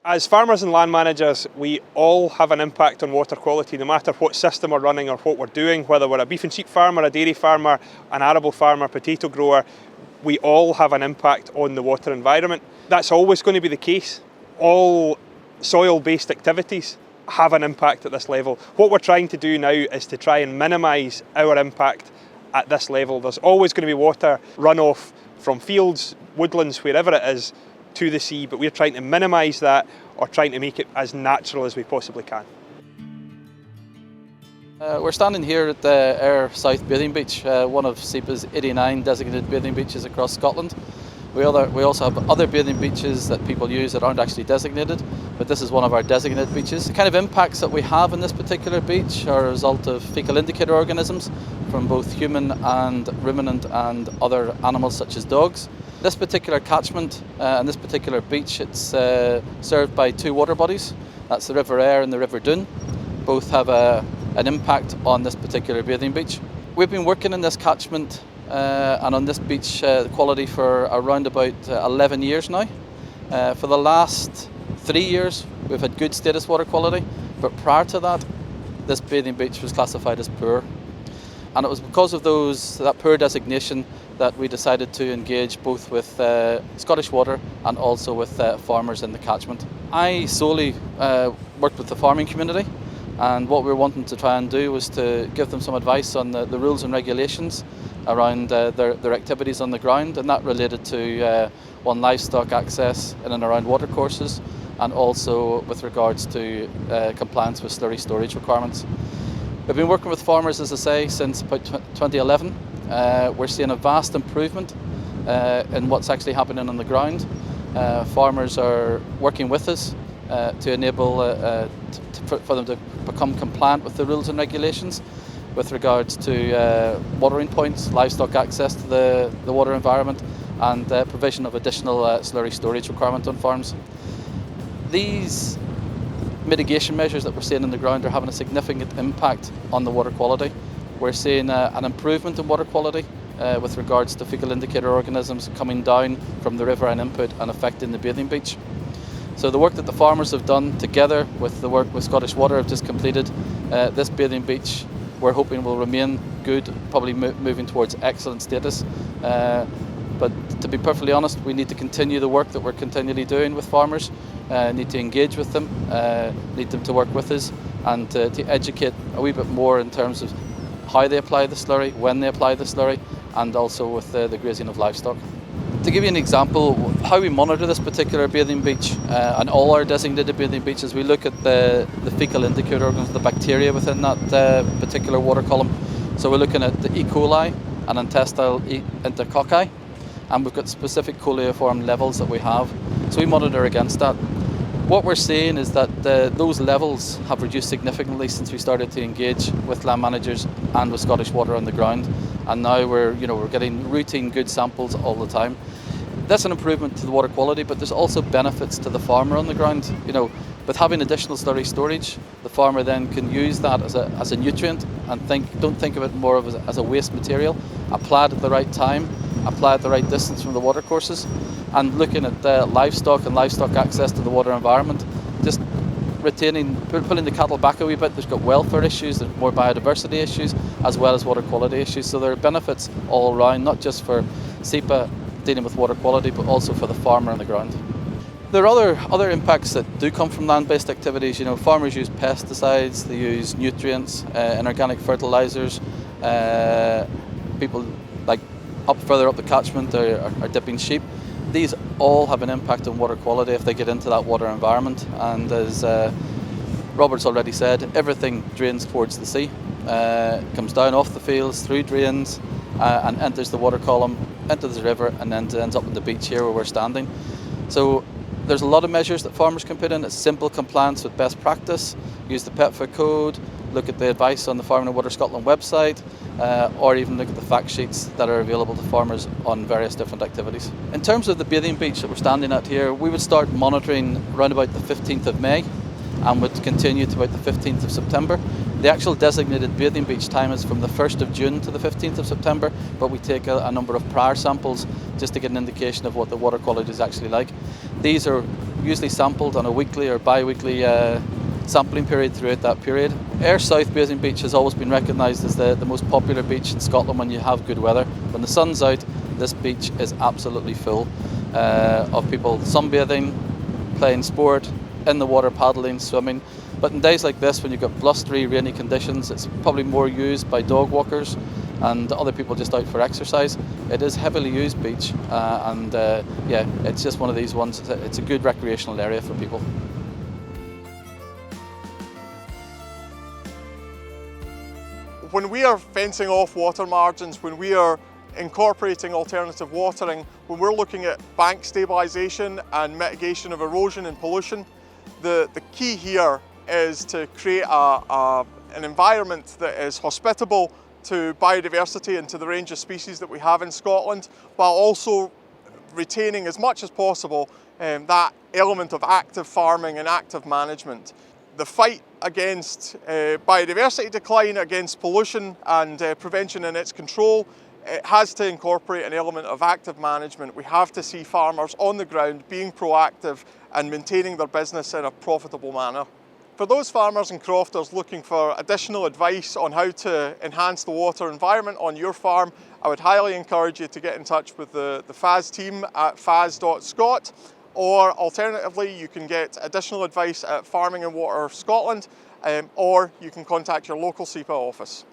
As farmers and land managers, we all have an impact on water quality, no matter what system we're running or what we're doing, whether we're a beef and sheep farmer, a dairy farmer, an arable farmer, potato grower, we all have an impact on the water environment. That's always going to be the case. All soil-based activities have an impact at this level. What we're trying to do now is to try and minimise our impact at this level. There's always going to be water runoff from fields, woodlands, wherever it is, to the sea, but we're trying to minimise that or trying to make it as natural as we possibly can. We're standing here at the Ayr South Bathing Beach, one of SEPA's 89 designated bathing beaches across Scotland. We also have other bathing beaches that people use that aren't actually designated, but this is one of our designated beaches. The kind of impacts that we have on this particular beach are a result of fecal indicator organisms from both human and ruminant and other animals such as dogs. This particular catchment and this particular beach, it's served by two water bodies. That's the River Ayr and the River Doon. Both have an impact on this particular bathing beach. We've been working in this catchment and on this beach quality for around about 11 years now. For the last 3 years we've had good status water quality, but prior to that this bathing beach was classified as poor. And it was because of that poor designation that we decided to engage both with Scottish Water and also with farmers in the catchment. I solely worked with the farming community, and what we were wanting to try and do was to give them some advice on the rules and regulations around their activities on the ground, and that related to livestock access in and around watercourses, and also with regards to compliance with slurry storage requirements. We've been working with farmers, as I say, since about 2011. We're seeing a vast improvement in what's actually happening on the ground. Farmers are working with us to enable for them to become compliant with the rules and regulations with regards to watering points, livestock access to the water environment, and provision of additional slurry storage requirement on farms. These mitigation measures that we're seeing on the ground are having a significant impact on the water quality. We're seeing an improvement in water quality with regards to fecal indicator organisms coming down from the riverine input and affecting the bathing beach. So the work that the farmers have done together with the work with Scottish Water have just completed this bathing beach. We're hoping will remain good, probably moving towards excellent status. But to be perfectly honest, we need to continue the work that we're continually doing with farmers, need to engage with them, need them to work with us, and to educate a wee bit more in terms of how they apply the slurry, when they apply the slurry, and also with the grazing of livestock. To give you an example, how we monitor this particular bathing beach and all our designated bathing beaches, we look at the fecal indicator organisms, the bacteria within that particular water column. So we're looking at the E. coli and intestinal enterococci, and we've got specific coliform levels that we have. So we monitor against that. What we're seeing is that those levels have reduced significantly since we started to engage with land managers and with Scottish Water on the ground, and now we're getting routine good samples all the time. That's an improvement to the water quality, but there's also benefits to the farmer on the ground. With having additional slurry storage, the farmer then can use that as a nutrient and don't think of it more as a waste material. Apply it at the right time, apply at the right distance from the watercourses, and looking at livestock and livestock access to the water environment, just pulling the cattle back a wee bit. There's got welfare issues, there's more biodiversity issues, as well as water quality issues. So there are benefits all around, not just for SEPA dealing with water quality, but also for the farmer on the ground. There are other impacts that do come from land-based activities. Farmers use pesticides, they use nutrients, inorganic fertilisers. People further up the catchment are dipping sheep. These all have an impact on water quality if they get into that water environment. And as Robert's already said, everything drains towards the sea, comes down off the fields, through drains, and enters the water column, enters the river, and then ends up on the beach here where we're standing. So there's a lot of measures that farmers can put in. It's simple compliance with best practice, use the PEPFA code, look at the advice on the Farming and Water Scotland website, or even look at the fact sheets that are available to farmers on various different activities. In terms of the bathing beach that we're standing at here, we would start monitoring around about the 15th of May. and would continue to about the 15th of September. The actual designated bathing beach time is from the 1st of June to the 15th of September, but we take a number of prior samples just to get an indication of what the water quality is actually like. These are usually sampled on a weekly or bi-weekly sampling period throughout that period. Ayr South Bathing Beach has always been recognised as the most popular beach in Scotland when you have good weather. When the sun's out, this beach is absolutely full of people sunbathing, playing sport, in the water paddling, swimming. But in days like this, when you've got blustery, rainy conditions, it's probably more used by dog walkers and other people just out for exercise. It is heavily used beach yeah, it's just one of these ones. It's a good recreational area for people. When we are fencing off water margins, when we are incorporating alternative watering, when we're looking at bank stabilisation and mitigation of erosion and pollution, the key here is to create an environment that is hospitable to biodiversity and to the range of species that we have in Scotland, while also retaining as much as possible that element of active farming and active management. The fight against biodiversity decline, against pollution and prevention and its control, it has to incorporate an element of active management. We have to see farmers on the ground being proactive and maintaining their business in a profitable manner. For those farmers and crofters looking for additional advice on how to enhance the water environment on your farm, I would highly encourage you to get in touch with the FAS team at fas.scot, or alternatively you can get additional advice at Farming and Water Scotland, or you can contact your local SEPA office.